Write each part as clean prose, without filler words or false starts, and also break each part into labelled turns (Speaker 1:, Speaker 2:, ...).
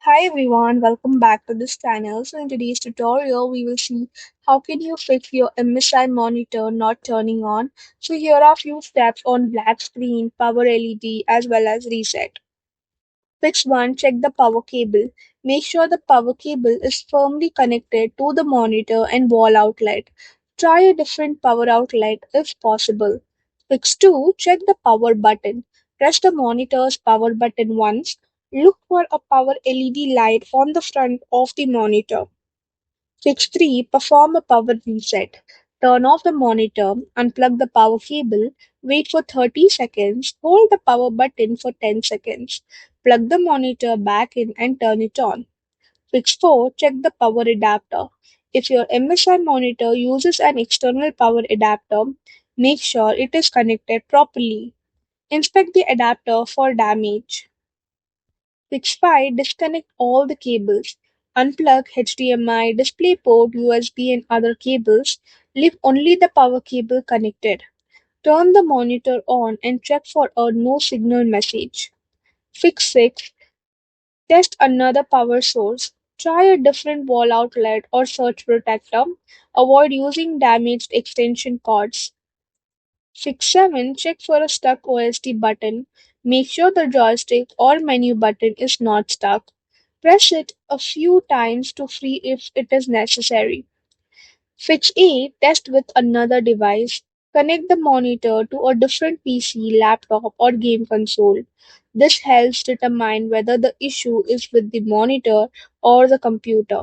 Speaker 1: Hi everyone, welcome back to this channel. So in today's tutorial, we will see how can you fix your MSI monitor not turning on. So here are a few steps on black screen, power LED as well as reset. Fix 1. Check the power cable. Make sure the power cable is firmly connected to the monitor and wall outlet. Try a different power outlet if possible. Fix 2. Check the power button. Press the monitor's power button once. Look for a power LED light on the front of the monitor. Fix 3. Perform a power reset. Turn off the monitor, unplug the power cable, wait for 30 seconds, hold the power button for 10 seconds. Plug the monitor back in and turn it on. Fix 4. Check the power adapter. If your MSI monitor uses an external power adapter, make sure it is connected properly. Inspect the adapter for damage. Fix 5. Disconnect all the cables. Unplug HDMI, DisplayPort, USB and other cables. Leave only the power cable connected. Turn the monitor on and check for a no signal message. Fix 6. Test another power source. Try a different wall outlet or surge protector. Avoid using damaged extension cords. Fix 7. Check for a stuck OSD button. Make sure the joystick or menu button is not stuck. Press it a few times to free if it is necessary. Fix 8. Test with another device. Connect the monitor to a different PC, laptop, or game console. This helps determine whether the issue is with the monitor or the computer.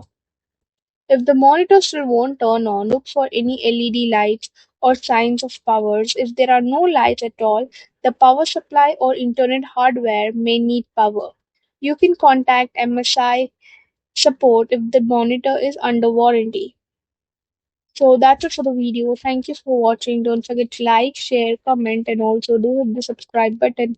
Speaker 1: If the monitor still won't turn on, look for any LED lights or signs of powers. If there are no lights at all, the power supply or internet hardware may need power. You can contact MSI support if the monitor is under warranty. So that's it for the video. Thank you for watching. Don't forget to like, share, comment, and also do hit the subscribe button.